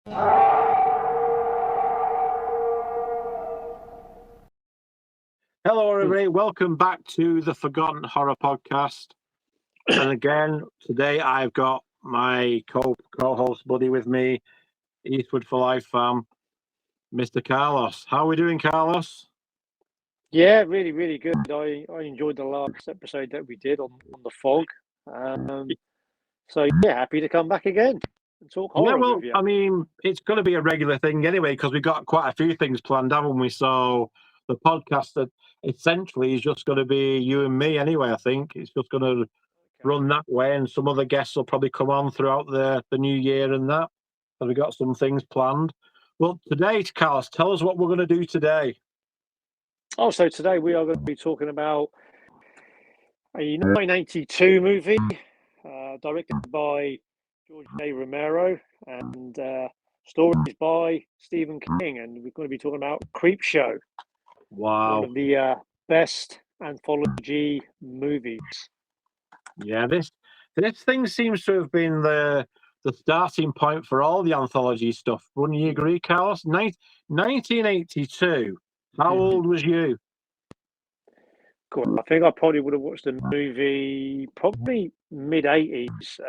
Hello, everybody. Welcome back to the Forgotten Horror Podcast. And again, today I've got my co-host buddy with me, Eastwood for Life fam, Mr. Carlos. How are we doing, Carlos? Yeah, really, really good. I enjoyed the last episode that we did on the fog. So yeah, happy to come back again and talk horror with you. I mean, it's going to be a regular thing anyway, because we've got quite a few things planned, haven't we? So the podcast that essentially is just going to be you and me anyway, I think. It's just going to run that way, and some other guests will probably come on throughout the new year and that. So we've got some things planned. Well, today, Carlos, tell us what we're going to do today. Oh, so today we are going to be talking about a 1982 movie directed by Jordy, Romero, and stories by Stephen King, and we're going to be talking about Creepshow. Wow. One of the best anthology movies. Yeah, this thing seems to have been the starting point for all the anthology stuff. Wouldn't you agree, Carlos? 1982. How old was you? Cool. I think I probably would have watched the movie probably mid-80s.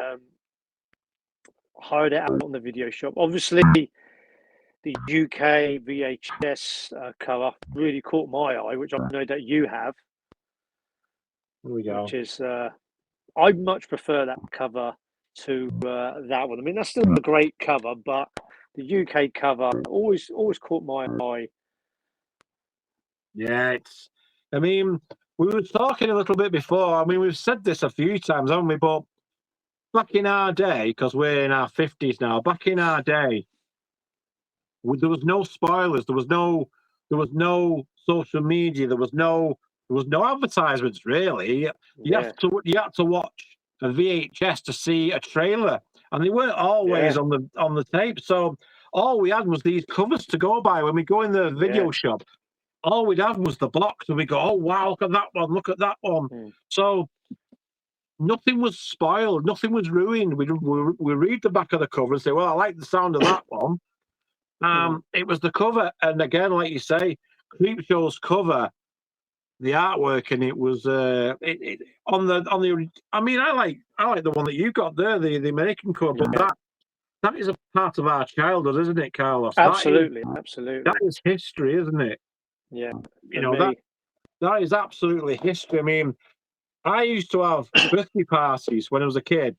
Hired it out on the video shop. Obviously, the UK VHS cover really caught my eye, which I know that you have. Here we go. Which is, I much prefer that cover to that one. I mean, that's still a great cover, but the UK cover always caught my eye. Yeah, I mean, we were talking a little bit before. I mean, we've said this a few times, haven't we? But back in our day, because we're in our 50s now, back in our day, there was no spoilers. There was no social media. There was no advertisements really. You had to watch a VHS to see a trailer, and they weren't always on the tape. So all we had was these covers to go by when we go in the video shop. All we'd have was the box, and we go, "Oh wow, look at that one! Look at that one!" So nothing was spoiled, nothing was ruined. We read the back of the cover and say, "Well, I like the sound of that one." It was the cover, and again, like you say, Creepshow's cover, the artwork, and it was on the. I mean, I like the one that you got there, the American cover, but that is a part of our childhood, isn't it, Carlos? Absolutely. That is history, isn't it? Yeah, you know that is absolutely history. I mean, I used to have birthday parties when I was a kid,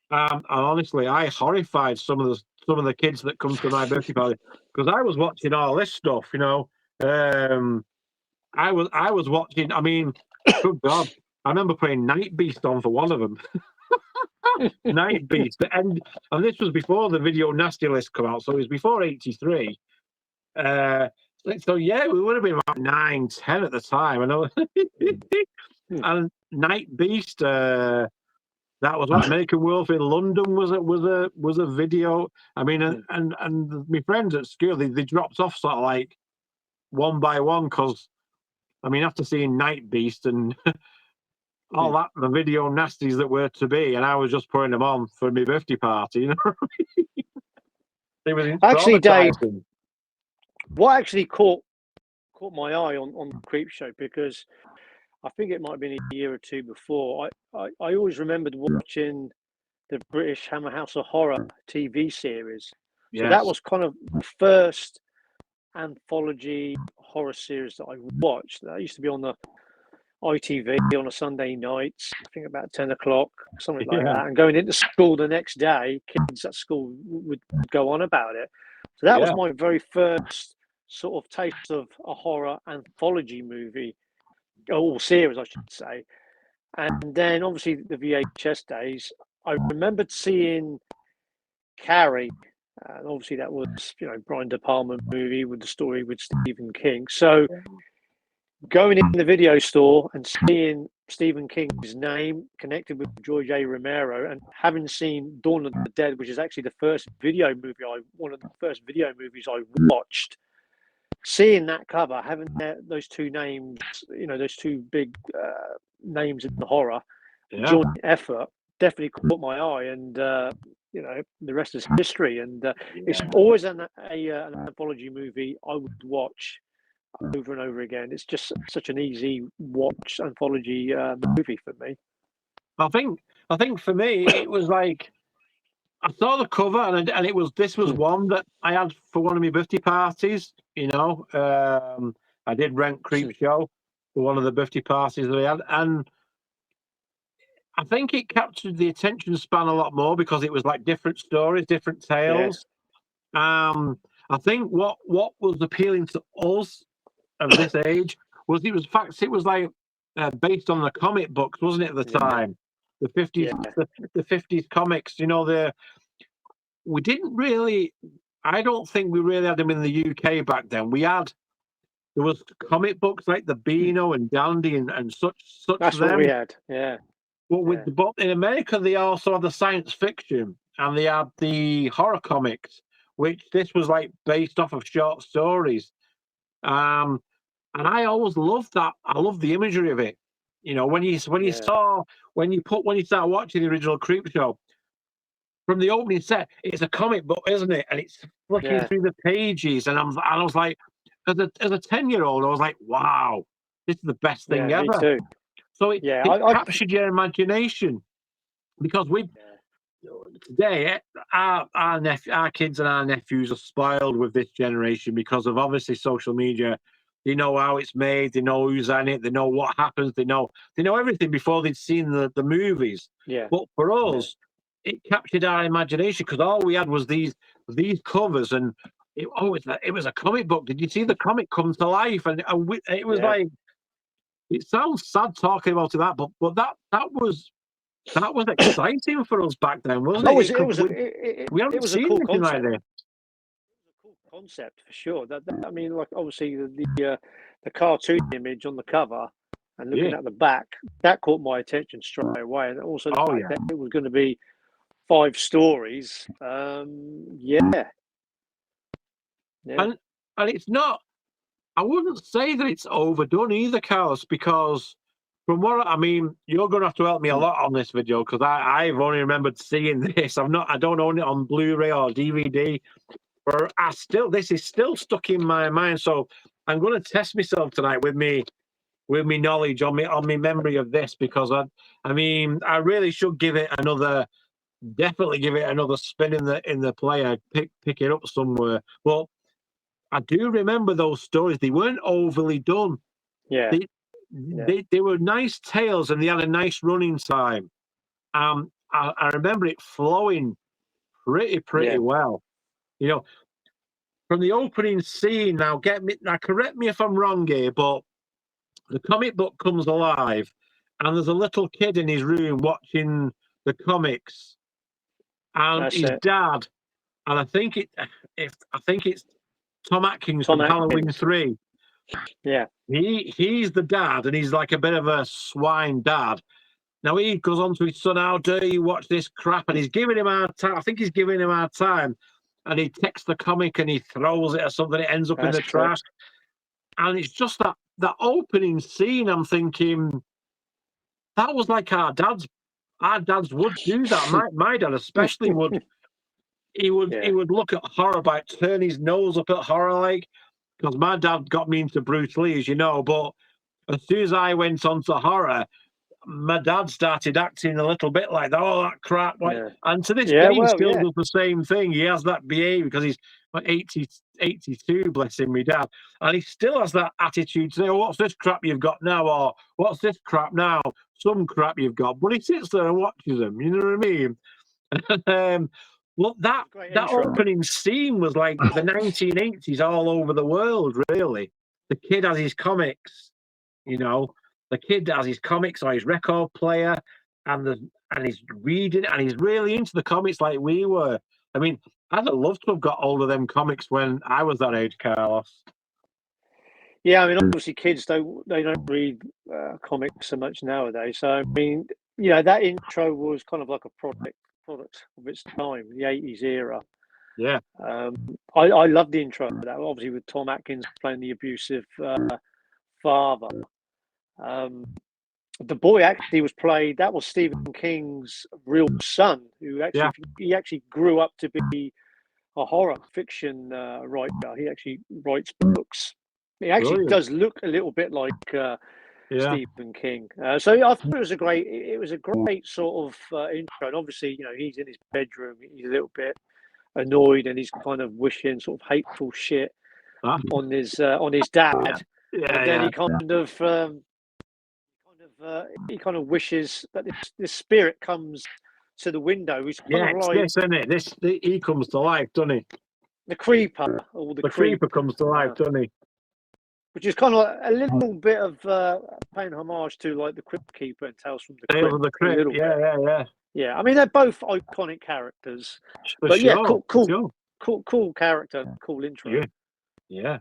and honestly, I horrified some of the kids that come to my birthday party because I was watching all this stuff. I was watching. I mean, good God, I remember playing Night Beast on for one of them. Night Beast, and this was before the Video Nasty List come out, so it was before '83. So yeah, we would have been about 9, 10 at the time. I know. And Night Beast, that was what American Wolf in London was a video. I mean, and my friends at school they dropped off sort of like one by one because, I mean, after seeing Night Beast and all that, the video nasties that were to be, and I was just putting them on for my birthday party. You know, it was actually, Dave. What actually caught my eye on Creepshow, because I think it might have been a year or two before. I always remembered watching the British Hammer House of Horror TV series. So that was kind of the first anthology horror series that I watched. That used to be on the ITV on a Sunday night, I think about 10 o'clock, something like that. And going into school the next day, kids at school would go on about it. So that was my very first sort of taste of a horror anthology movie, or series, I should say. And then obviously the VHS days, I remembered seeing Carrie, and obviously that was, Brian De Palma movie with the story with Stephen King. So going in the video store and seeing Stephen King's name connected with George A. Romero, and having seen Dawn of the Dead, which is actually one of the first video movies I watched, seeing that cover, having those two names, those two big names in the horror, joint effort, definitely caught my eye. And the rest is history. And it's always an anthology movie I would watch over and over again. It's just such an easy watch anthology movie for me. I think for me it was like I saw the cover and this was one that I had for one of my birthday parties. I did rent Creepshow for one of the birthday parties that I had, and I think it captured the attention span a lot more because it was like different stories, different tales. I think what was appealing to us of this age was it was like based on the comic books, wasn't it, at the time? The 50s, the 50s comics, we didn't really, I don't think we really had them in the UK back then. There was comic books like the Beano and Dandy and such. That's what we had, yeah. But in America, they also had the science fiction and they had the horror comics, which this was like based off of short stories. And I always loved that. I loved the imagery of it. When you start watching the original Creepshow, from the opening set, it's a comic book, isn't it? And it's flicking through the pages, and I was like, as a 10-year-old, I was like, wow, this is the best thing ever. Me too. So it captured your imagination because today our kids and our nephews are spoiled with this generation because of obviously social media. They know how it's made, they know who's in it, they know what happens, they know everything before they'd seen the movies. But for us, it captured our imagination because all we had was these covers, and it was a comic book. Did you see the comic come to life? And it was like, it sounds sad talking about that, but that was exciting for us back then, wasn't it? We haven't seen anything like this. Concept for sure. I mean, like obviously the cartoon image on the cover and looking at the back, that caught my attention straight away, and also the fact that it was going to be 5 stories. And it's not. I wouldn't say that it's overdone either, Carlos, because from what I mean, you're going to have to help me a lot on this video because I've only remembered seeing this. I don't own it on Blu-ray or DVD. But this is still stuck in my mind. So I'm going to test myself tonight with me knowledge on me memory of this because I really should definitely give it another spin in the player, pick it up somewhere. But I do remember those stories. They weren't overly done. They were nice tales and they had a nice running time. I remember it flowing pretty well. From the opening scene, now correct me if I'm wrong here, but the comic book comes alive and there's a little kid in his room watching the comics, and his dad, and I think it's Tom Atkins from Halloween 3. He's the dad, and he's like a bit of a swine dad. Now he goes on to his son, how dare you watch this crap, and he's giving him hard time. I think he's giving him hard time. And he takes the comic and he throws it or something. It ends up in the trash. And it's just that opening scene. I'm thinking that was like our dads. Our dads would do that. My dad especially would. He would look at horror, like turn his nose up at horror, like because my dad got me into Bruce Lee, as you know. But as soon as I went on to horror, my dad started acting a little bit like that. Oh, that crap! And to this day, he still does the same thing. He has that behaviour because he's 82, bless him, my dad, and he still has that attitude to say, "Oh, what's this crap you've got now?" Or "What's this crap now?" Some crap you've got, but he sits there and watches them. You know what I mean? Well, that opening scene was like the 1980s all over the world. Really, the kid has his comics, The kid has his comics or his record player, and he's reading, and he's really into the comics like we were. I mean, I'd have loved to have got hold of them comics when I was that age, Carlos. Yeah, I mean, obviously, kids don't read comics so much nowadays. So, I mean, that intro was kind of like a product of its time, the 80s era. Yeah. I love the intro of that, obviously, with Tom Atkins playing the abusive father. the boy actually was played. That was Stephen King's real son, who Yeah. actually grew up to be a horror fiction writer. He actually writes books. He actually Brilliant. does look a little bit like Yeah. Stephen King. So I thought it was a great sort of intro. And obviously, he's in his bedroom. He's a little bit annoyed, and he's kind of wishing sort of hateful shit Ah, on his dad. yeah. But then Yeah. he kind of wishes that this spirit comes to the window. He's kind Yeah, of it's like this, isn't it? He comes to life, doesn't he? the creeper or the The creep, creeper comes to life, doesn't he? which is kind of like a little bit of paying homage to like the Crypt Keeper and Tales from the Tales Crypt of the a Crypt. little Yeah, bit. yeah, yeah. Yeah, I mean they're both iconic characters, For but yeah, sure. For sure. cool character, cool intro. Yeah. Yeah.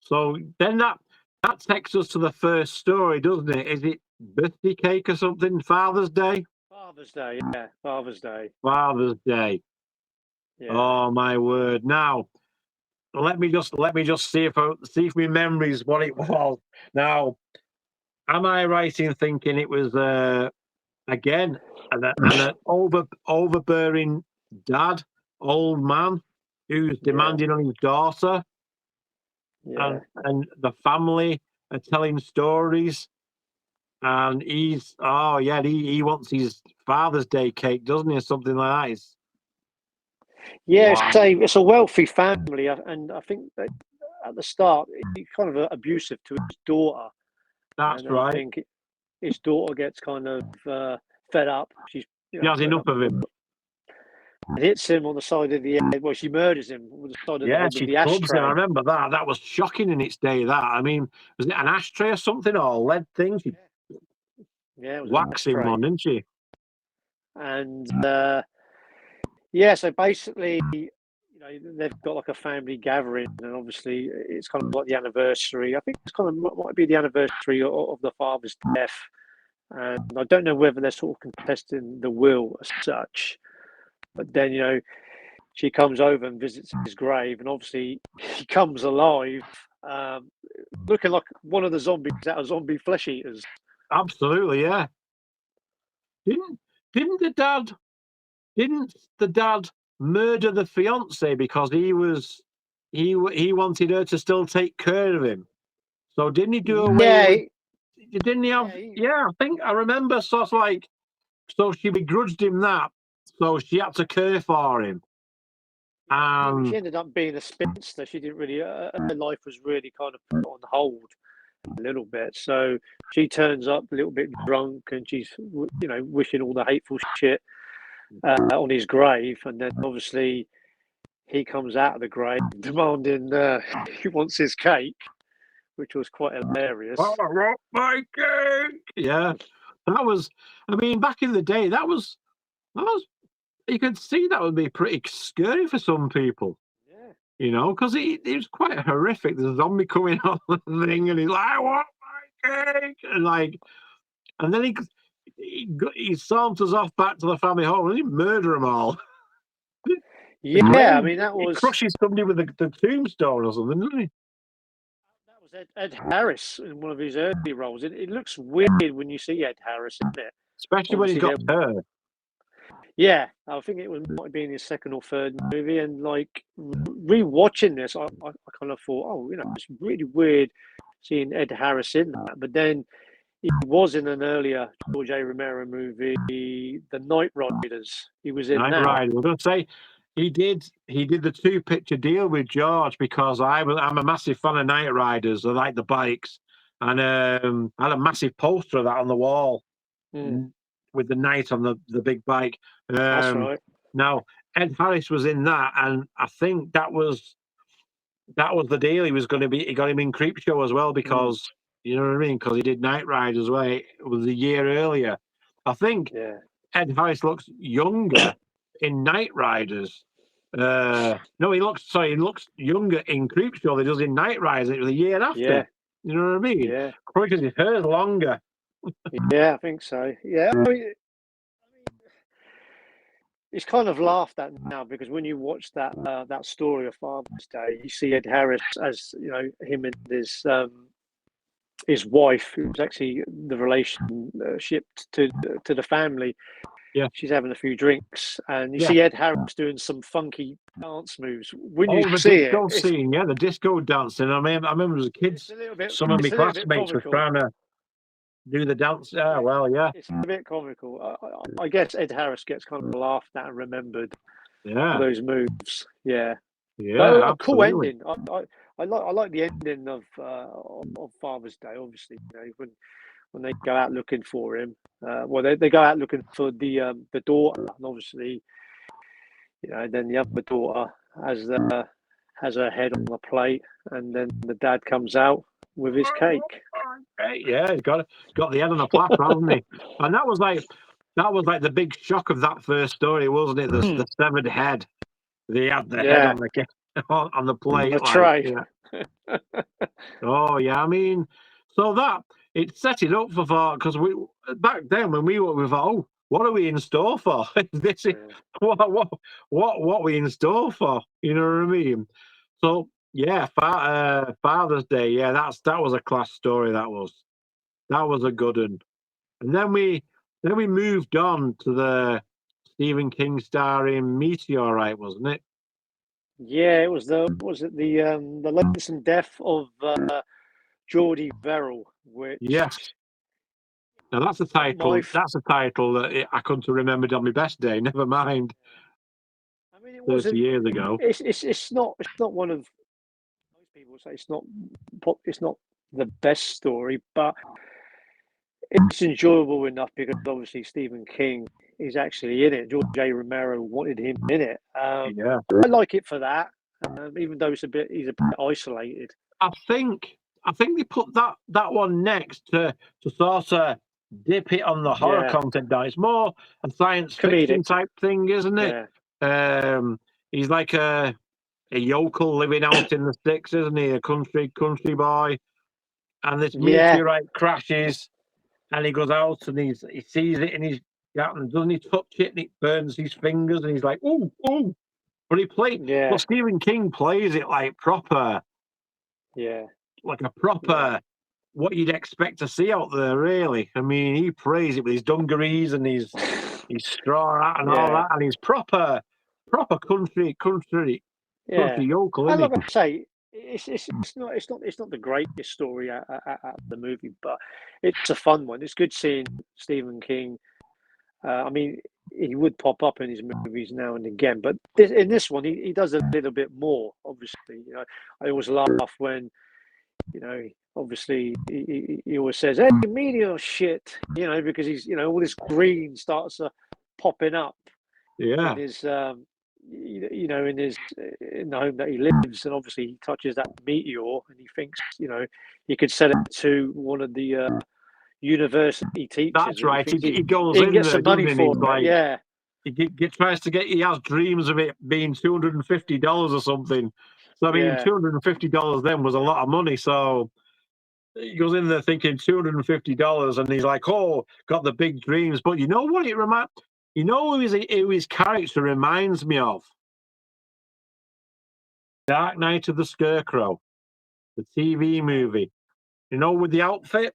So then that takes us to the first story, doesn't it? Is it birthday cake or something? Father's Day? Father's Day, yeah, Father's Day, Father's Day. yeah. Oh my word. Now let me just see if my memories what it was. Now, am I right in thinking it was again an overbearing dad, old man who's Yeah, demanding on his daughter, yeah. and the family are telling stories, and he wants his Father's Day cake, doesn't he, or something like that? Yeah, Wow, it's a wealthy family, and I think that at the start he's kind of abusive to his daughter, that's and then I right. think his daughter gets kind of fed up. She's She has fed enough up of him. and hits him on the side of the head. Well, she murders him with the side of the Yeah, head with she the clubs him. I ashtray. remember that. That was shocking in its day. That, I mean, was it an ashtray or something, or a lead thing? She Yeah, it was an whacks him ashtray, on, didn't she? and yeah. So basically, they've got like a family gathering, and obviously it's kind of like the anniversary. I think it's kind of might be the anniversary of the father's death. And I don't know whether they're sort of contesting the will as such, but then she comes over and visits his grave, and obviously he comes alive, um, looking like one of the zombies out of Zombie Flesh Eaters. Absolutely, yeah. Didn't didn't the dad didn't the dad murder the fiance because he wanted her to still take care of him? So didn't he do away Yeah, with? Didn't he have? yeah, Yeah, I think I remember. Sort of like, so she begrudged him that, so she had to care for him. she And ended up being a spinster. She didn't really. Her life was really kind of put on hold a little bit. So she turns up a little bit drunk, and she's wishing all the hateful shit on his grave, and then obviously he comes out of the grave demanding he wants his cake, which was quite hilarious. oh, I want my cake. Yeah, that was. I mean, back in the day, that was. You could see that would be pretty scary for some people. Yeah. Because it was quite horrific. There's a zombie coming on the thing, and he's like, "I want my cake," and then he saunters off back to the family home, and he murder them all. The Yeah, I grave, mean he crushes somebody with the tombstone or something, doesn't he? that was Ed Harris in one of his early roles. It looks weird when you see Ed Harris in it. Especially when he's Obviously, got hair. yeah, I think it might have been his second or third movie, and like rewatching this, I kind of thought, oh, it's really weird seeing Ed Harris in that. But then he was in an earlier George A. Romero movie, The Night Riders. He was in Night that. Ride. We're going to say he did the two-picture deal with George because I'm a massive fan of Night Riders. I like the bikes, and I had a massive poster of that on the wall with the knight on the big bike. That's right. Now Ed Harris was in that, and I think that was the deal. He was going to be. He got him in Creepshow as well because you know what I mean. Because he did Night Ride as well. It was a year earlier. I think Yeah. Ed Harris looks younger in Night Riders. No, he looks younger in Creepshow than he does in Night Riders. It was a year after. Yeah. You know what I mean? Yeah. Probably because his hair's longer. Yeah, I think so. Yeah. I mean, it's kind of laughed at now because when you watch that story of Father's Day, you see Ed Harris as him and his his wife, who's actually the relationship to the family. Yeah. She's having a few drinks, and you Yeah. see Ed Harris doing some funky dance moves. When you Oh, the see disco it, scene, yeah, the disco dancing. I remember as a kid, it's a little bit, some of my it's a little bit classmates were comical. trying to do the dance. Yeah, well, yeah, It's a bit comical. I guess Ed Harris gets kind of laughed at and remembered for yeah, those moves. Yeah, but yeah, a cool absolutely. ending. I like the ending of Father's Day. Obviously, when they go out looking for him. Well, they go out looking for the daughter, and obviously, then the other daughter has her head on the plate, and then the dad comes out with his cake. Yeah, he's got the head on a platter, hasn't he? And that was like the big shock of that first story, wasn't it? The severed head. They had the head Yeah, on the on the plate, the like, tray. yeah. Oh yeah, I mean, so that it set it up for because we back then when we thought, oh, what are we in store for? This is what we in store for? You know what I mean? So yeah, Father's Day. Yeah, that was a class story. That was a good one. And then we moved on to the Stephen King starring Meteorite, wasn't it? Yeah, it was the Lonesome Death of Jordy Verrill, which Yes. Now that's a not my. title. That's a title that I couldn't have remembered on my best day. Never mind I mean, it 30 years ago. It's not one of most people say it's not the best story, but it's enjoyable enough because obviously Stephen King is actually in it. George A. Romero wanted him in it. Yeah, I like it for that, even though he's a bit isolated. I think they put that one next to sort of dip it on the horror Yeah, content down. It's more a science comedic. fiction type thing, isn't it? Yeah, He's like a yokel living out in the sticks, isn't he? A country boy, and this yeah, meteorite crashes, and he goes out and he sees it, and and doesn't he touch it, and it burns his fingers, and he's like, ooh, ooh. yeah, But Stephen King plays it like proper, yeah, like a yeah, proper what you'd expect to see out there, really. I mean, he plays it with his dungarees and his straw hat and all yeah, that, and he's proper country yeah. yokel, And isn't like he? I say, it's not the greatest story out of the movie, but it's a fun one. It's good seeing Stephen King. I mean, he would pop up in his movies now and again, but in this one, he does a little bit more. Obviously, I always laugh when obviously he always says, "Hey, meteor shit," because he's all this green starts popping up in Yeah, his in the home that he lives, and obviously he touches that meteor and he thinks he could sell it to one of the university teachers, that's and he right. thinks He goes he can in get there, some doesn't money he? And he's for it. like, Yeah, tries to get. He has dreams of it being $250 or something. So I mean, yeah, $250 then was a lot of money. So he goes in there thinking $250, and he's like, "Oh, got the big dreams." But you know what? Who his character reminds me of? Dark Knight of the Scarecrow, the TV movie. With the outfit,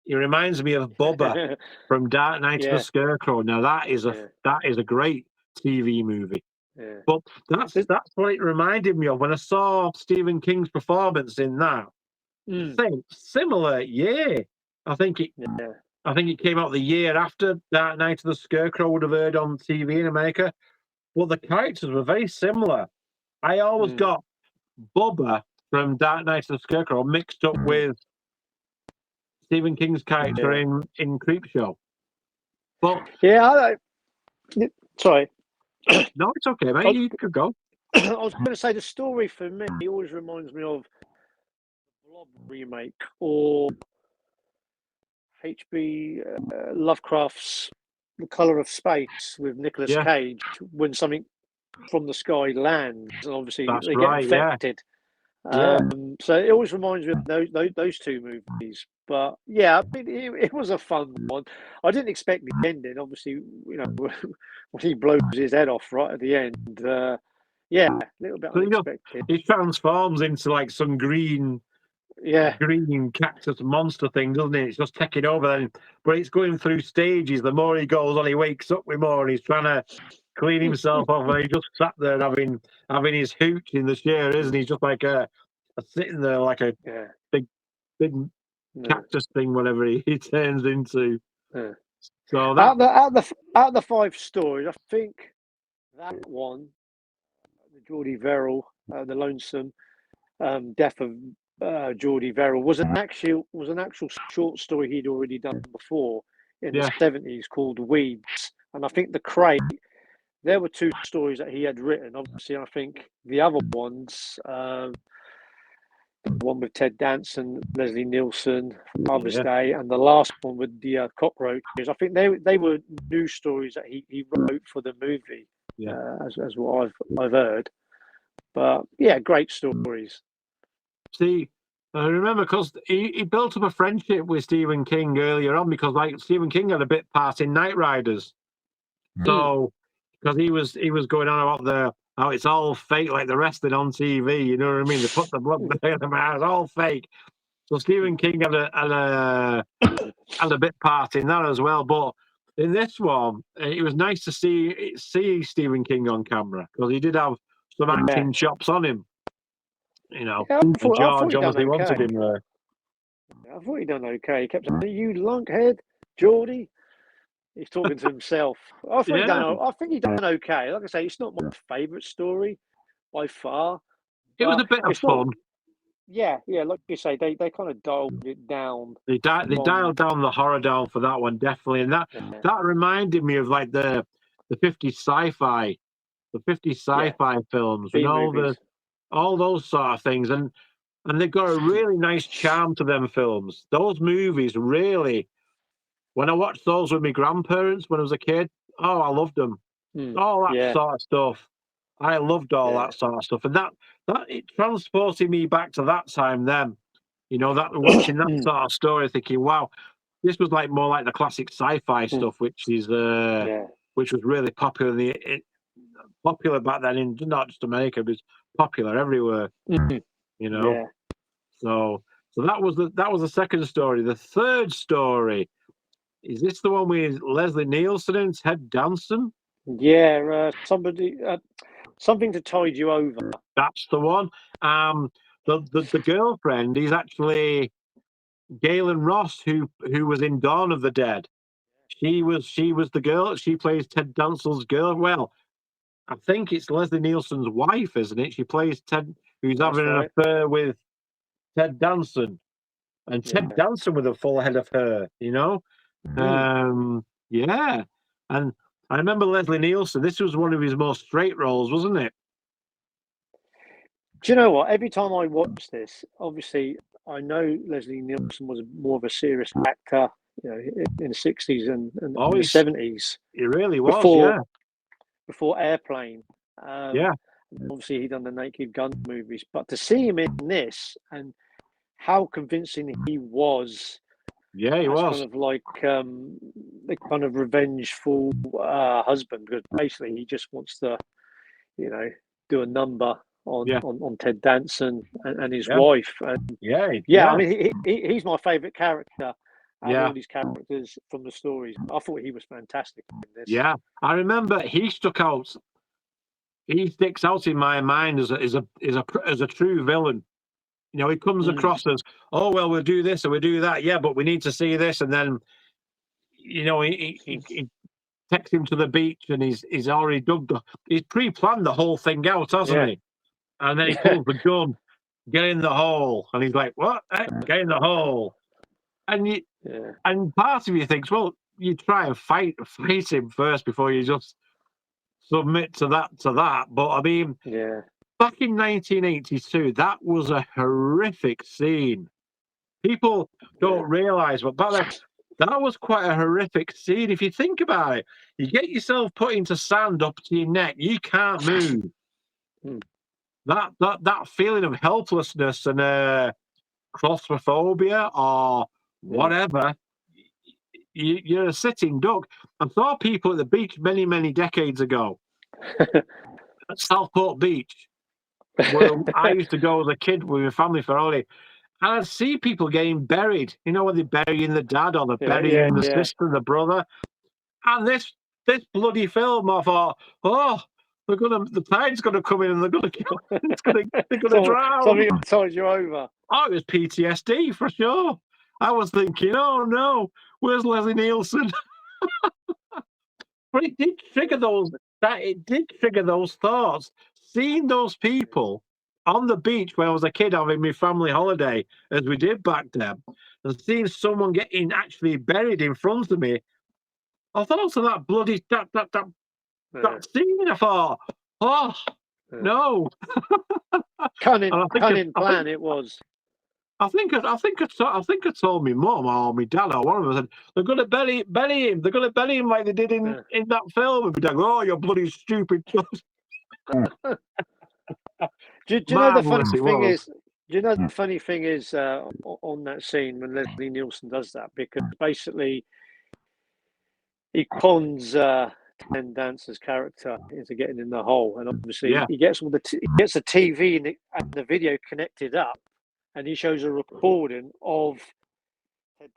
he reminds me of Bubba from Dark Knight of the yeah, Scarecrow. Now yeah, that is a great TV movie. yeah. But that's what it reminded me of when I saw Stephen King's performance in that. Mm, Same similar year. I think it yeah, I think it came out the year after Dark Knight of the Scarecrow would have aired on TV in America. But the characters were very similar. I always mm, got Bubba from Dark Knight of the Scarecrow mixed up mm, with Stephen King's character yeah, in Creepshow. But yeah. Sorry, no, it's okay, I mate. was, You could go. I was going to say the story for me always reminds me of Blob remake or H.P. Lovecraft's The Color of Space with Nicolas Yeah, Cage when something from the sky lands and obviously that's they get right. Yeah, infected. yeah. So it always reminds me of those two movies. But yeah, I mean, it was a fun one. I didn't expect the ending. Obviously, when he blows his head off right at the end. Yeah, a little bit So unexpected. he transforms into like some green green cactus monster thing, doesn't it? It's just taking over then, but it's going through stages. The more he goes on, he wakes up with more, and he's trying to clean himself off. And he just sat there having his hooch in the chair, isn't he? He's just like a sitting there like a big cactus thing, whatever he turns into. Yeah. So that out the 5 stories, I think that one, the Jordy Verrill, the Lonesome death of Jordy Verrill, was an actual short story he'd already done before in the 70s called Weeds. And I think the Crate, there were 2 stories that he had written. Obviously, I think the other ones, the one with Ted Danson, Leslie Nielsen, Father's Day, and the last one with the cockroaches. I think they were new stories that he wrote for the movie, as what I've heard. But yeah, great stories. See, I remember because he built up a friendship with Stephen King earlier on, because like Stephen King had a bit part in Knight Riders. So because he was going on about how it's all fake, like the wrestling on TV, you know what I mean? They put the blood there, it's all fake. So Stephen King had a bit part in that as well. But in this one, it was nice to see Stephen King on camera, because he did have some acting chops on him, you know. And George obviously wanted him there. I thought he'd done okay. He kept saying, "You lunkhead, Jordy." He's talking to himself. I think he done okay. Like I say, it's not my favourite story by far. It was a bit of fun. Yeah. Like you say, they kind of dialed it down. They dialed down the horror down for that one, definitely, and that reminded me of like the 50s sci-fi, films, and all those sort of things, and they've got a really nice charm to them films. Those movies really. When I watched those with my grandparents when I was a kid, I loved them. All that sort of stuff. I loved all that sort of stuff. And that it transported me back to that time then. You know, that watching that sort of story, thinking, wow, this was like more like the classic sci-fi stuff, which is which was really popular popular back then in not just America, but it's popular everywhere. You know. Yeah. So that was the second story. The third story. Is this the one with Leslie Nielsen and Ted Danson? Yeah, something to tide you over. That's the one. The girlfriend is actually Galen Ross, who was in Dawn of the Dead. She was the girl. She plays Ted Danson's girl. Well, I think it's Leslie Nielsen's wife, isn't it? She plays Ted, who's having an affair with Ted Danson, and Ted Danson with a full head of hair. You know. Yeah, and I remember Leslie Nielsen. This was one of his more straight roles, wasn't it? Do you know what? Every time I watch this, obviously, I know Leslie Nielsen was more of a serious actor, you know, in the 60s and the 70s. He really was, before Airplane. Obviously, he'd done the Naked Gun movies, but to see him in this and how convincing he was. Yeah, he was kind of like the kind of revengeful husband, because basically he just wants to, you know, do a number on Ted Danson and his wife. And I mean, he's my favourite character out of all these characters from the stories. I thought he was fantastic in this. Yeah, I remember he stuck out. He sticks out in my mind as a true villain. You know, he comes across as, oh, well, we'll do this or we'll do that. Yeah, but we need to see this. And then, you know, he takes him to the beach and he's already he's pre-planned the whole thing out, hasn't he? And then he pulls the gun, get in the hole. And he's like, what? Get in the hole. And and part of you thinks, well, you try and fight him first before you just submit to that. But I mean, back in 1982, that was a horrific scene. People don't realise, but back then, that was quite a horrific scene. If you think about it, you get yourself put into sand up to your neck, you can't move. That feeling of helplessness and claustrophobia or whatever, you're a sitting duck. I saw people at the beach many, many decades ago at Southport Beach, where I used to go as a kid with my family for holiday, And I'd see people getting buried. You know, when they're burying the dad or they're burying the sister, the brother. And this bloody film, I thought, oh, the tide's gonna come in and they're gonna kill. They're gonna drown. Something tides you over. Oh, it was PTSD for sure. I was thinking, oh no, where's Leslie Nielsen? But it did trigger those. It did trigger those thoughts. Seeing those people on the beach when I was a kid having my family holiday, as we did back then, and seeing someone getting actually buried in front of me, I thought of that bloody that scene. I thought, oh no. Cunning plan it was. I think I told my mum or my dad or one of them. I said they're going to bury him. They're going to bury him like they did in that film. And my dad, oh, you bloody stupid. Do you know the funny thing is? Do you know the funny thing is on that scene when Leslie Nielsen does that, because basically he cons Ken Dancer's character into getting in the hole, and obviously he gets the TV and the video connected up, and he shows a recording of Ted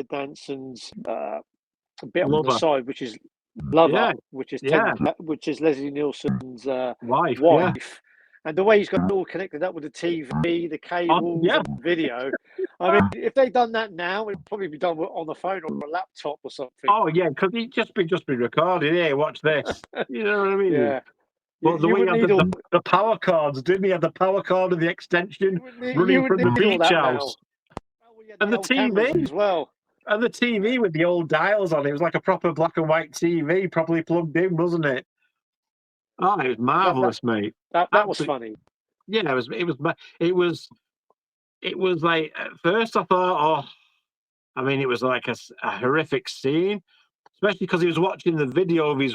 Danson's bit on the side, which is Lover, which is Leslie Nielsen's wife. And the way he's got it all connected up with the TV, the cables, and the video. I mean, if they'd done that now, it'd probably be done on the phone or a laptop or something. Oh yeah, because he'd just be recording. Hey, watch this. You know what I mean? Yeah. But the way he had the power cords, didn't he? Had the power cord and the extension running from the beach house, and the TV as well. And the TV with the old dials on it was like a proper black and white TV, properly plugged in, wasn't it? Oh, it was marvelous, mate. That was funny. Yeah, it was like at first I thought, oh, I mean, it was like a horrific scene, especially because he was watching the video of his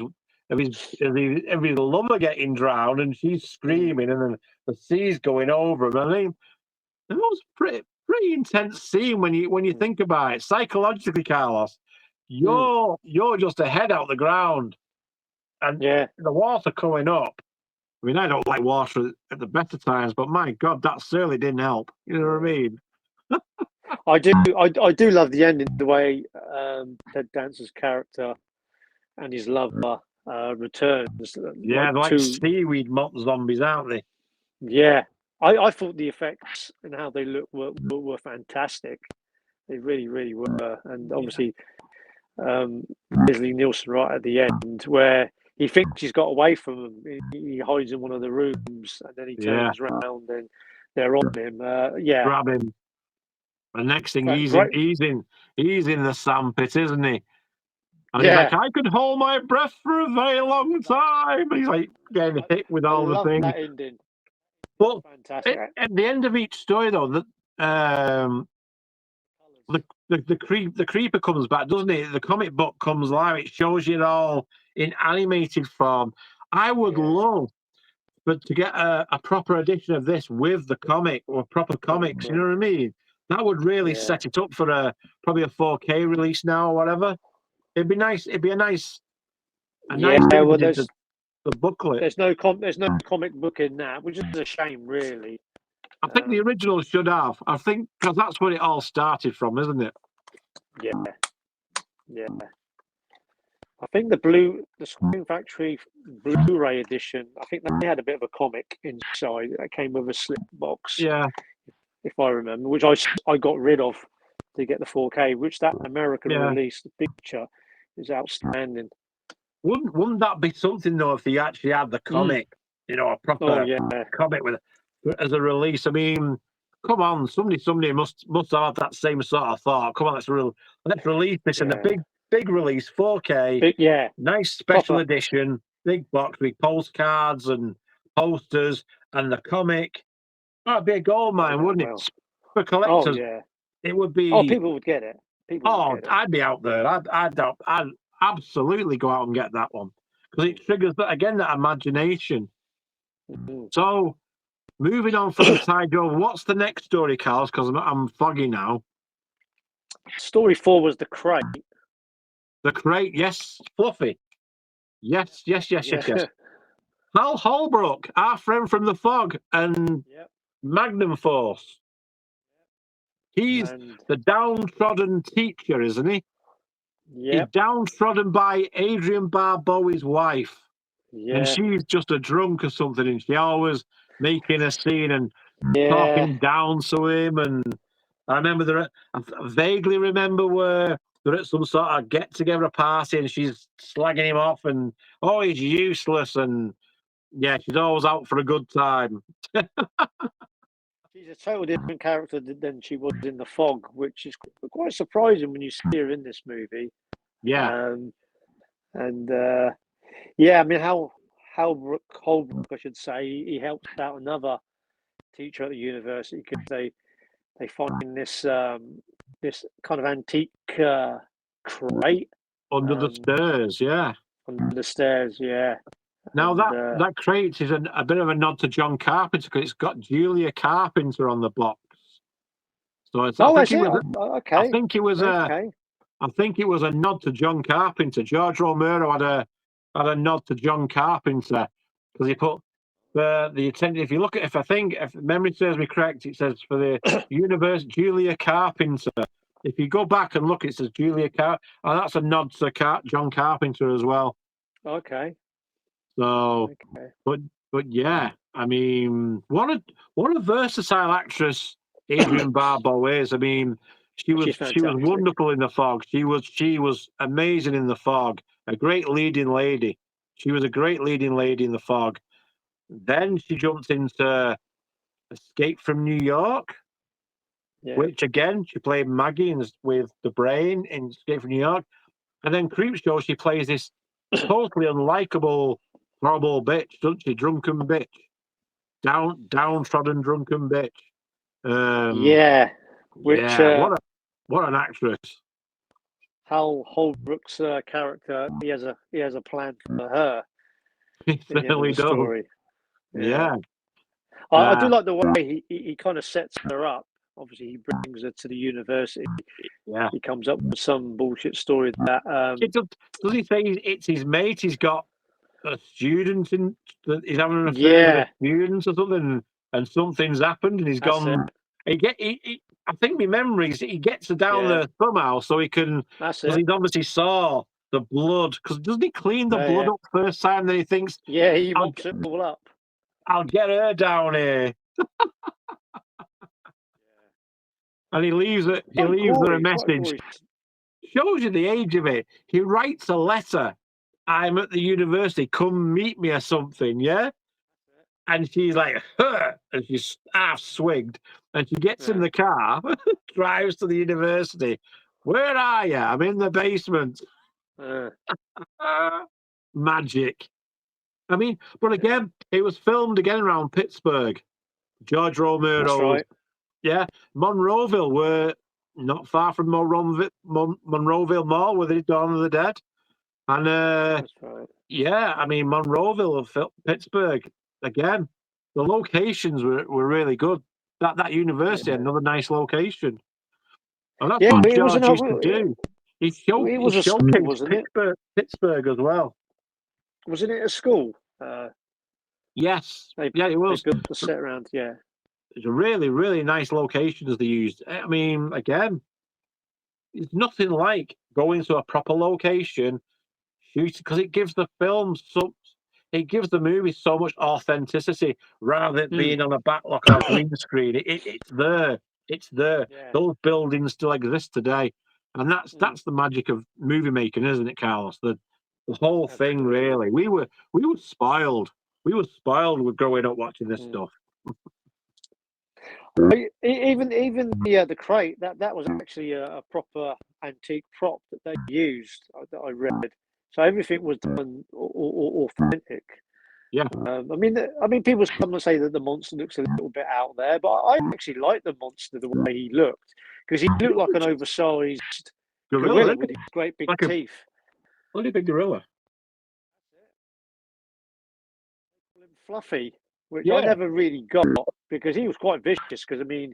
lover getting drowned, and she's screaming, and then the sea's going over him. I mean, it was pretty intense scene when you think about it psychologically, Carlos. You're just a head out the ground, and the water coming up. I mean, I don't like water at the better times, but my God, that certainly didn't help. You know what I mean? I do love the ending, the way Ted Dancer's character and his lover returns. Yeah, like seaweed moth zombies, aren't they? Yeah, I thought the effects and how they look were fantastic. They really, really were. And obviously, Leslie Nielsen right at the end, where he thinks he's got away from him. He hides in one of the rooms, and then he turns around and they're on him. Grab him. The next thing he's in the sandpit, isn't he? And he's like, I could hold my breath for a very long time. And he's like getting hit with all the things. That ending. But at the end of each story, though, the creeper comes back, doesn't it? The comic book comes live. It shows you it all in animated form. I would love, but to get a proper edition of this with the comic or proper comics. You know what I mean? That would really set it up for probably a 4K release now or whatever. It'd be nice. It'd be a nice. Well, there's the booklet. There's no comic book in that, which is a shame, really. I think the original should have. I think because that's where it all started from, isn't it? Yeah. I think the Scream Factory Blu-ray edition, I think they had a bit of a comic inside that came with a slip box. Yeah. If I remember, which I got rid of to get the 4K, which that American release, the picture, is outstanding. Wouldn't that be something though if they actually had the comic, a proper comic as a release? I mean, come on, somebody must have that same sort of thought. Come on, let's release this in a big release, 4K, nice special edition, big box with postcards and posters and the comic. That'd be a gold mine, wouldn't it? For collectors, it would be. Oh, people would get it. I'd be out there. I'd absolutely go out and get that one because it triggers that imagination. Mm-hmm. So, moving on from the tide over, what's the next story, Carlos? Because I'm foggy now. Story 4 was the crate. The crate, yes, Fluffy. Yes. Hal Holbrook, our friend from the Fog, and Magnum Force. He's And the downtrodden teacher, isn't he? He's yep, downtrodden by Adrian Barbowie's wife. And yeah, she's just a drunk or something, and she always making a scene and yeah. talking down to him. And I remember I vaguely remember where they're at some sort of get together party, and she's slagging him off, and oh, he's useless, and yeah, she's always out for a good time. She's a total different character than she was in The Fog, which is quite surprising when you see her in this movie. Yeah, And yeah, I mean, Holbrook, I should say, he helps out another teacher at the university because they find this kind of antique crate under the stairs. Yeah. under the stairs. Yeah, Now and that crate is a bit of a nod to John Carpenter because it's got Julia Carpenter on the box. So it's, oh, that's it. Okay, I think it was okay. I think it was a nod to John Carpenter. George Romero had a nod to John Carpenter because he put the attention. If you look at, if memory serves me correct, it says for the universe Julia Carpenter. If you go back and look, it says Julia Carpenter, and that's a nod to John Carpenter as well. Okay. So, Okay. but yeah, I mean, what a versatile actress Adrian Barbeau is. I mean, she was fantastic. wonderful in The Fog. She was amazing in The Fog. A great leading lady. She was a great leading lady in The Fog. Then she jumped into Escape from New York, Yeah. which again she played Maggie with the brain in Escape from New York. And then Creepshow, she plays this totally unlikable, horrible bitch, doesn't she? Drunken bitch, downtrodden drunken bitch. Yeah. Which Yeah, what an actress. Hal Holbrook's character, he has a plan for her He at the end of certainly the does. story. Yeah. I do like the way he kind of sets her up. Obviously, he brings her to the university. Yeah. He comes up with some bullshit story that Does he say it's his mate? He's got a student he's having an affair with a yeah, student or something, and something's happened, and he's that's gone. I think my memories. He gets her down Yeah. there somehow, so he can. That's Because it. he obviously saw the blood. Because doesn't he clean the blood up first time? Then he thinks, Yeah, he mops it all up. I'll get her down here, and he leaves it. He leaves her a message. Shows you the age of it. He writes a letter. I'm at the university. Come meet me or something. Yeah. And she's like, huh, and she's half swigged. And she gets in the car, drives to the university. Where are you? I'm in the basement. Magic. I mean, but again, it was filmed again around Pittsburgh. George Romero. That's right. Yeah. Monroeville were not far from Monroeville Mall where they did Dawn of the Dead. And That's right. yeah, I mean, Monroeville of Pittsburgh, again, the locations were really good. That university had another nice location. And that's what George used to do. He was a school, wasn't it? Pittsburgh as well. Wasn't it a school? Yes. Yeah, it was. They built the set around, yeah. It's a really, really nice locations they used. I mean, again, it's nothing like going to a proper location, shooting, because it gives the film it gives the movie so much authenticity rather than being on a backlot or green screen. It's there. It's there. Yeah. Those buildings still exist today. And that's the magic of movie making, isn't it, Carlos? The whole thing, really. We were spoiled. We were spoiled with growing up watching this stuff. Even the crate that was actually a proper antique prop that they used that I read. So everything was done authentic. Yeah. I mean, people sometimes say that the monster looks a little bit out there, but I actually like the monster the way he looked because he looked like an oversized gorilla with his great big teeth. Bloody big gorilla. Fluffy, which I never really got because he was quite vicious. Because I mean,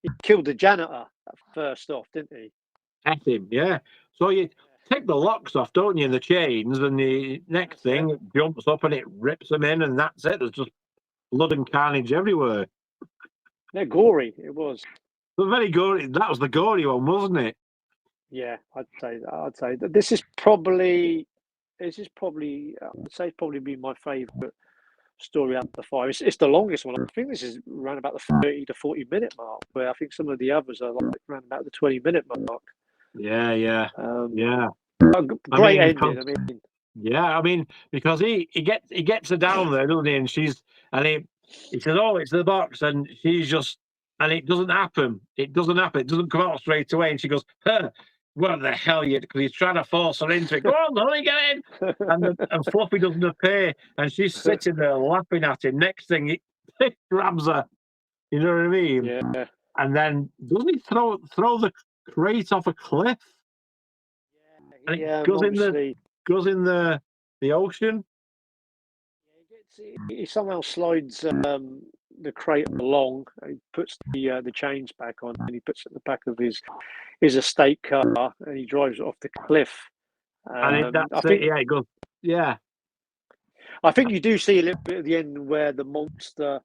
he killed the janitor first off, didn't he? At him, yeah. So you take the locks off, don't you, and the chains, and the next thing it jumps up and it rips them in, and that's it. There's just blood and carnage everywhere. They're gory. It was. very gory. That was the gory one, wasn't it? Yeah, I'd say that. I'd say that this is probably I'd say it's probably be my favourite story out of the five. It's the longest one. I think this is around about the 30 to 40 minute mark, where I think some of the others are like around about the 20-minute mark. Yeah, yeah, Um, yeah. great ending. I mean, yeah, I mean, because he gets her down there, doesn't he? And he says, "Oh, it's the box," and she's just, and it doesn't happen. It doesn't happen. It doesn't come out straight away. And she goes, "Huh, what the hell you?" Because he's trying to force her into it. Go on, honey, get in. And Fluffy doesn't appear, and she's sitting there laughing at him. Next thing, he grabs her. You know what I mean? yeah. And then doesn't he throw the crate off a cliff? And He it goes obviously in the ocean. he somehow slides the crate along. He puts the chains back on, and he puts it in the back of his estate car, and he drives it off the cliff. And that's I it. think Yeah, it goes. Yeah, I think you do see a little bit at the end where the monster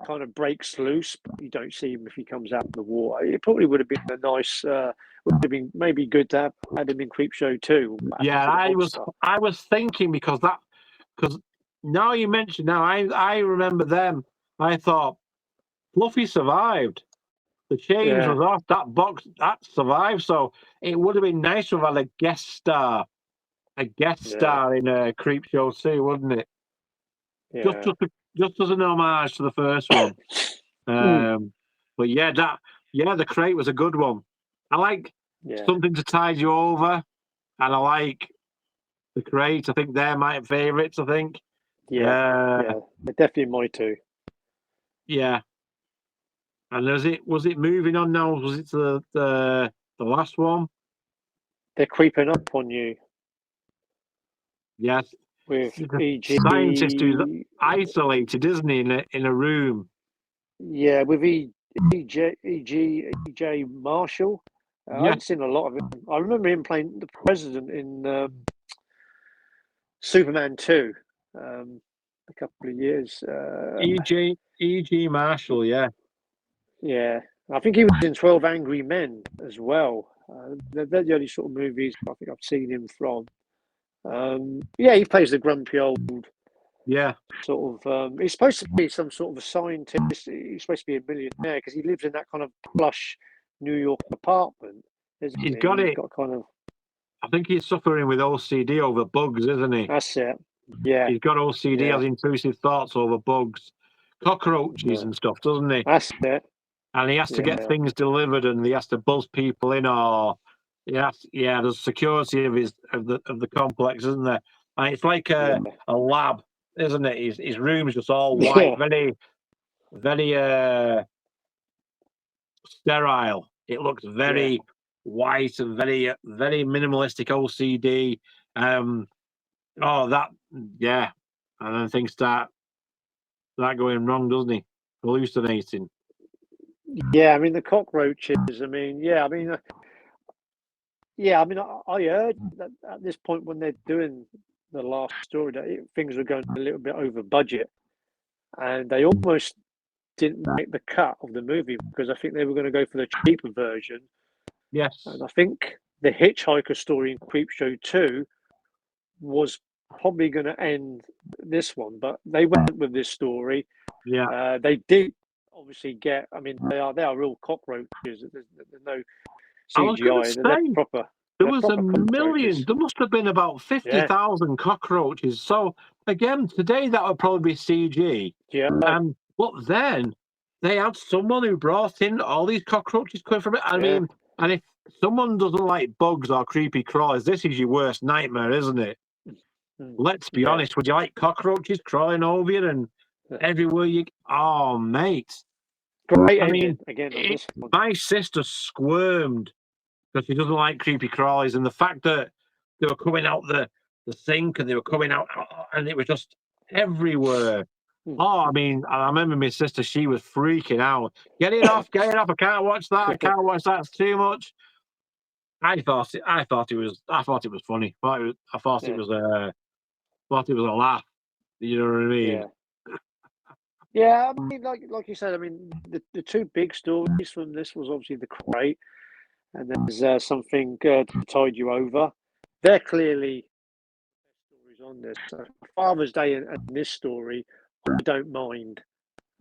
kind of breaks loose, but you don't see him if he comes out of the water. It probably would have been a nice, would have been maybe good to have had him in Creepshow too. yeah. I was thinking because now you mentioned I remember them. I thought Fluffy survived. The chains Yeah, was off. That box that survived. So it would have been nice to have had a guest star yeah, in a Creepshow too, wouldn't it? Just yeah. just just as an homage to the first one. Mm, But the crate was a good one. I like yeah, something to tide you over, and I like the crate. I think they're my favourites. I think. yeah, Uh, yeah. They're definitely my two. yeah. And was it moving on now? Was it the last one? They're creeping up on you Yes. with He's a scientist who's EG. isolated, isn't he, in a room? Yeah, with EJ Marshall. I Yes. haven't seen a lot of him. I remember him playing the president in Superman 2 a couple of years. E.G. Marshall. Yeah. Yeah, I think he was in 12 Angry Men as well. They're the only sort of movies I think I've seen him from. Yeah, he plays the grumpy old Yeah. sort of. He's supposed to be some sort of a scientist. He's supposed to be a millionaire because he lives in that kind of plush New York apartment, isn't He's got he? He's it. got kind of. I think he's suffering with OCD over bugs, isn't he? That's it. Yeah, He's got OCD, yeah, has intrusive thoughts over bugs, cockroaches yeah. and stuff, doesn't he? That's it. And he has to get Yeah, things delivered, and he has to buzz people in, or yeah. There's security of the complex, isn't there? And it's like yeah, a lab, isn't it? His room's just all white, yeah, very very sterile. It looks yeah. very white and very minimalistic OCD. Um, oh, that yeah, and then things start going wrong, doesn't he? Hallucinating. Yeah, I mean the cockroaches. I mean, yeah, I mean, yeah, I mean, I heard that at this point when they're doing the last story that things were going a little bit over budget, and they almost didn't make the cut of the movie because I think they were going to go for the cheaper version, and Yes. I think the Hitchhiker story in Creepshow 2 was probably going to end this one, but they went with this story. Yeah. They did obviously get. I mean, they are real cockroaches. There's no I was going to CGI. They're say proper. there They're was a proper million. cockroaches. There must have been about fifty Yeah, thousand cockroaches. So again, today that would probably be CG. yeah, But then they had someone who brought in all these cockroaches coming from it. I yeah. mean, and if someone doesn't like bugs or creepy crawlers, this is your worst nightmare, isn't it? Mm, Let's be yeah. honest. Would you like cockroaches crawling over you and everywhere you? Oh, mate. Great I ending mean, again on this one. my sister squirmed because she doesn't like creepy crawlies, and the fact that they were coming out the sink and they were coming out, and it was just everywhere. Mm. Oh, I mean, I remember my sister; she was freaking out. Get it off! Get it off! I can't watch that. I can't watch that. It's too much. I thought it was. I thought it was funny. I thought it Yeah, was. Thought it was a laugh. You know what I mean? yeah. Yeah, I mean, like you said, I mean, the two big stories from this was obviously the crate, and there's something to tide you over. They're clearly stories on this. So Father's Day and this story, I don't mind.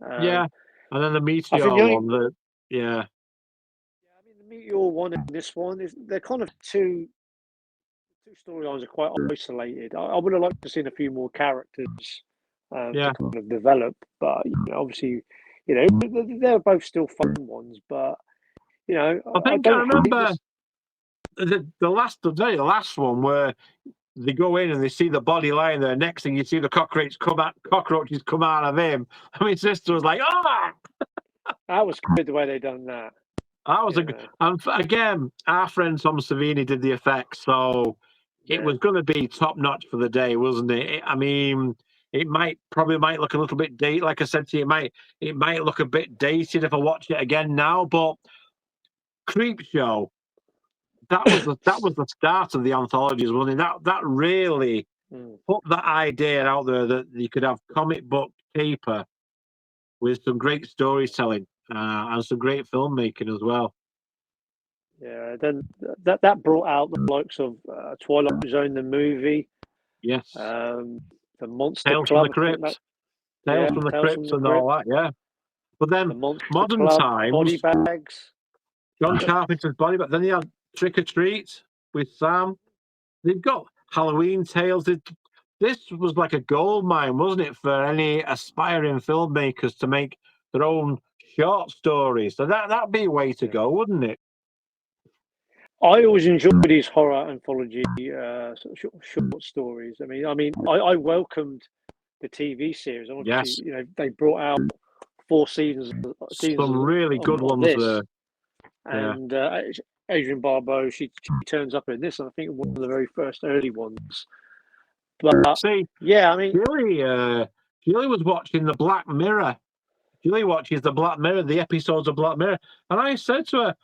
Yeah, and then the I think Meteor the only, one. Yeah, yeah, I mean, the Meteor one and this one is they're kind of two storylines are quite isolated. I would have liked to seen a few more characters to yeah. kind of develop, but obviously, they're both still fun ones. But I I think I don't hate remember this. the very last one where they go in and they see the body lying there. Next thing you see the cockroaches come out of him. I mean, sister was like, "Oh!" That was good the way they done that. That was a good. Yeah, And again, our friend Tom Savini did the effects, so it yeah, was going to be top notch for the day, wasn't it? I mean, it probably might look a little bit dated. Like I said to you, it might look a bit dated if I watch it again now. But Creepshow, that was the start of the anthologies, wasn't it? That really mm, put that idea out there that you could have comic book paper with some great storytelling and some great filmmaking as well. yeah. Then that brought out the likes of Twilight Zone, the movie, Yes, um, the Monster Tales from Club. the I think that, Crypt, yeah, Tales from the Tales from Crypt, the and all Crypt, that. Yeah, but the then Monster modern Club, Body times, Bags. John Carpenter's Body, but then they had Trick or Treat with Sam. They've got Halloween Tales. This was like a gold mine, wasn't it, for any aspiring filmmakers to make their own short stories? So that'd be a way to Yeah. go, wouldn't it? I always enjoyed these horror anthology sort of short stories. I welcomed the TV series. And obviously, Yes, they brought out four seasons some really good of ones this, there. Yeah. and Adrian Barbeau, she turns up in this, and I think one of the very first early ones. But See, yeah, I mean, Julie, Julie was watching the Black Mirror. Julie watches the Black Mirror, the episodes of Black Mirror, and I said to her,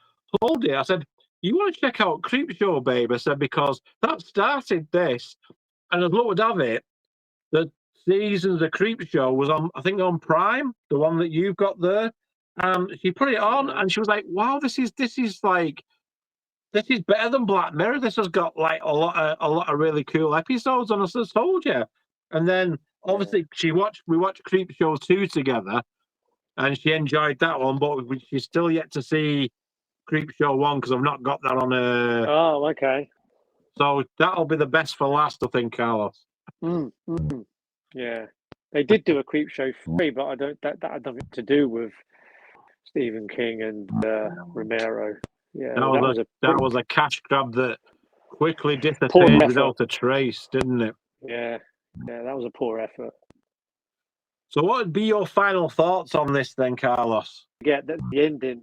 "Hold it!" I said, "You want to check out Creepshow, babe?" I said because that started this, and as luck would have it, the seasons of Creepshow was on, I think, on Prime, the one that you've got there. She put it on, and she was like, "Wow, this is better than Black Mirror. This has got like a lot of really cool episodes." And I just told you. And then yeah, obviously we watched Creepshow 2 together, and she enjoyed that one, but she's still yet to see Creepshow 1 because I've not got that on her. oh, okay, So that'll be the best for last, I think, Carlos. yeah. They did do a Creepshow 3, but I don't. That had nothing to do with Stephen King and Romero. Yeah, That was that a was a that was a cash grab that quickly poor disappeared effort. without a trace, didn't it? Yeah, yeah, that was a poor effort. So what would be your final thoughts on this then, Carlos? Get that the ending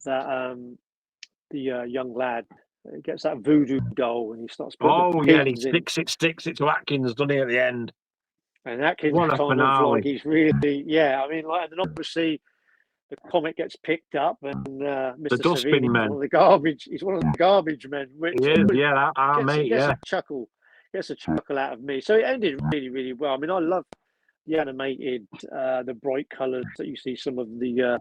that the young lad gets that voodoo doll and he starts putting the Oh yeah, and he pins in, sticks it to Atkins, doesn't he, at the end? and Atkins What a kind of like finale. he's really, yeah. I mean, like, and then obviously the comic gets picked up, and The Mr. Savini Dustbin is one Men. of the garbage. He's one of the garbage men, which He is, yeah, our mate, gets a yeah. chuckle, out of me. So it ended really, really well. I mean, I love the animated, the bright colours that you see some of the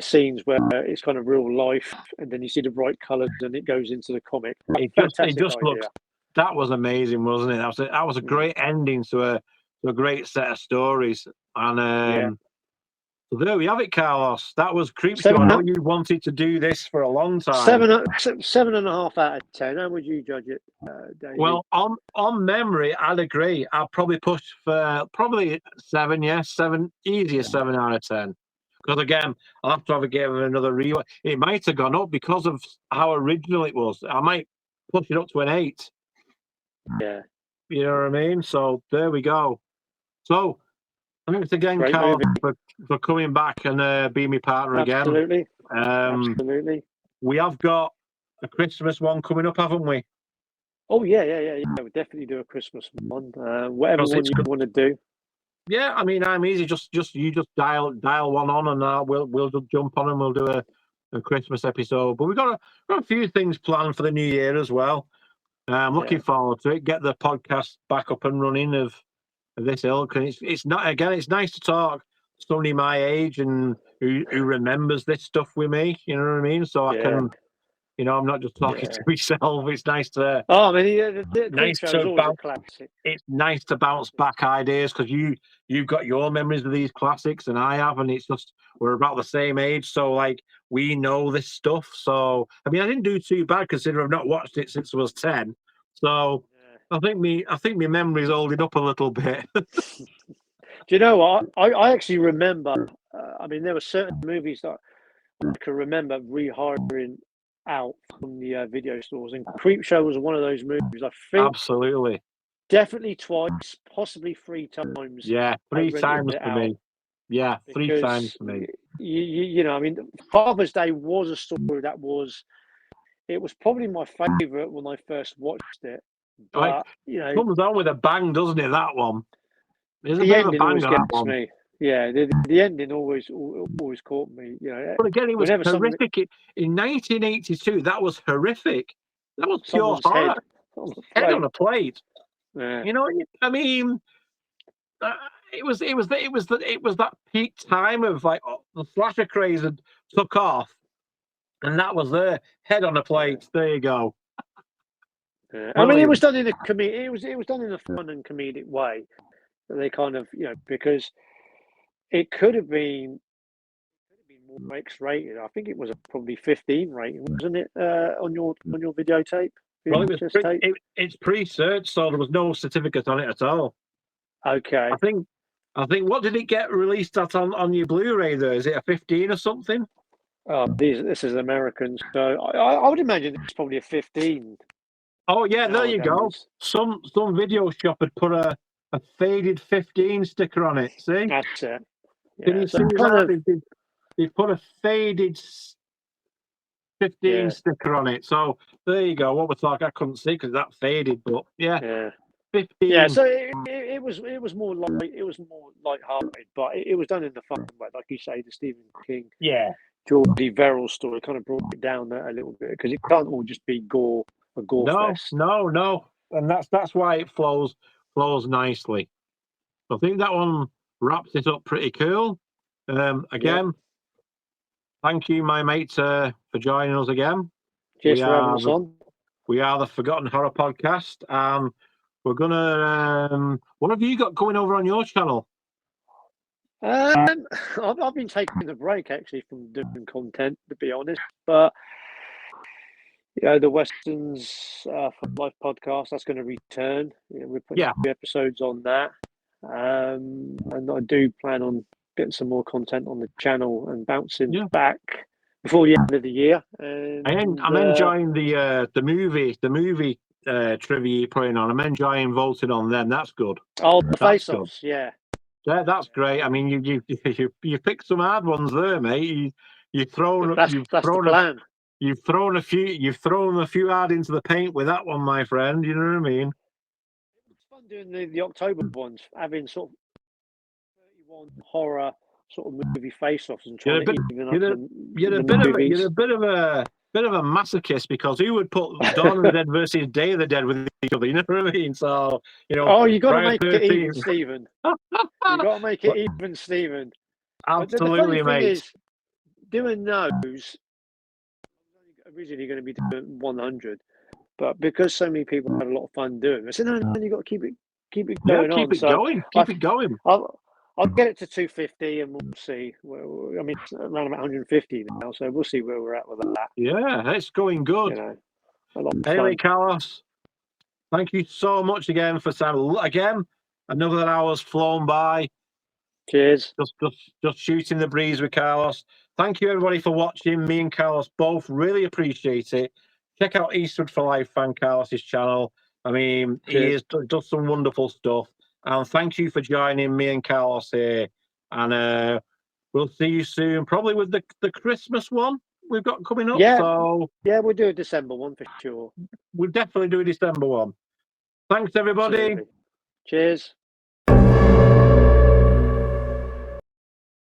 scenes where it's kind of real life, and then you see the bright colours, and it goes into the comic. A It fantastic just looks idea. that was amazing, wasn't it? That was a Mm. great ending to a great set of stories. And Yeah, so there we have it, Carlos. That was Creepshow. I seven, know you wanted to do this for a long time. seven, 7.5 out of 10. How would you judge it, Davey? Well, on memory, I'd agree. I'd probably push for probably 7, yes, 7, easier 7 out of 10. Because again, I'll have to have a give it another rewatch. It might have gone up because of how original it was. I might push it up to an 8. Yeah, You know what I mean? So there we go. So thanks again, great Carl, movie. for coming back and being my partner again. Absolutely, Um, absolutely. we have got a Christmas one coming up, haven't we? Oh yeah. We'll definitely do a Christmas one. Whatever Because one it's you good. want to do. Yeah, I mean, I'm easy. You just dial one on, and we'll just jump on and we'll do a Christmas episode. But we've got a few things planned for the new year as well. I'm Yeah, looking forward to it. Get the podcast back up and running of this ilk, and it's not again. It's nice to talk somebody my age and who remembers this stuff with me. You know what I mean? So I can, I'm not just talking to myself. It's nice to. Oh, I mean, the nice Creepshow to is always a classic. It's nice to bounce back ideas because you've got your memories of these classics and I have, and it's just we're about the same age, so like we know this stuff. So I mean, I didn't do too bad considering I've not watched it since I was 10. So I think my memory's holding up a little bit. Do you know what? I actually remember. I mean, there were certain movies that I can remember rehiring out from the video stores, and Creepshow was one of those movies. I think Absolutely, definitely twice, possibly 3 times. yeah, 3 times for me. Yeah, 3 times for me. You know, I mean, Father's Day was a story that was. It was probably my favourite when I first watched it. But it comes on with a bang, doesn't it? That one. There's a the bit of a ending bang always on that gets one. me. Yeah, the ending always caught me. You know, but again, it was horrific. In 1982, that was horrific. That was pure horror. Head on a plate. Yeah. You know, I mean, it was that peak time of like the slasher craze had took off, and that was there. Head on a plate. Yeah. There you go. Yeah. I mean, it was done in a it was done in a fun and comedic way. They kind of, because it could have been more X-rated. I think it was probably 15 rating, wasn't it? On your videotape. Well, it's pre-search, so there was no certificate on it at all. Okay. I think what did it get released at on your Blu-ray there? Is it a 15 or something? This is American, so I would imagine it's probably a 15. Oh yeah, there you go. Some video shop had put a faded 15 sticker on it. See? That's it. Yeah, can you see that? They put a faded 15 sticker on it. So there you go. What we're talking, I couldn't see because that faded, but yeah. 15. Yeah, so it was more light-hearted, but it was done in the fun way, like you say, the Stephen King, Jordy Verrill story kind of brought it down a little bit because it can't all just be a gore fest. No, and that's why it flows nicely. I think that one wraps it up pretty cool. Again, thank you, my mate, for joining us again. Cheers for having us on. We are the Forgotten Horror Podcast, and we're gonna. What have you got going over on your channel? I've been taking a break actually from doing content, to be honest, but the Westerns for Life podcast, that's going to return. We're putting 2 episodes on that, and I do plan on getting some more content on the channel and bouncing back before the end of the year. And I'm enjoying the movie trivia you're putting on. I'm enjoying voting on them. That's good. Oh, the face-offs, yeah. Yeah, that's great. I mean, you picked some hard ones there, mate. You've thrown a few hard into the paint with that one, my friend. You know what I mean? It's fun doing the October ones, having sort of 31 horror sort of movie face-offs and trying to even up the movies. You're a bit of a masochist because who would put Dawn of the Dead versus Day of the Dead with each other? You know what I mean? So Oh, you got to make it even, Stephen. You got to make it even, Stephen. Absolutely, the funny mate. Thing is, doing those originally going to be doing 100, but because so many people had a lot of fun doing it, I said, no, you got to keep it going on. Keep it going. I'll get it to 250 and we'll see. I mean, it's around about 150 now, so we'll see where we're at with that. Yeah, it's going good. Anyway, Carlos, thank you so much again for time. Again, another hour's flown by. Cheers. Just shooting the breeze with Carlos. Thank you, everybody, for watching. Me and Carlos both really appreciate it. Check out Eastwood for Life fan Carlos's channel. I mean, he does some wonderful stuff. And thank you for joining me and Carlos here. And we'll see you soon, probably with the Christmas one we've got coming up. Yeah, so we'll do a December one for sure. We'll definitely do a December one. Thanks, everybody. Absolutely. Cheers.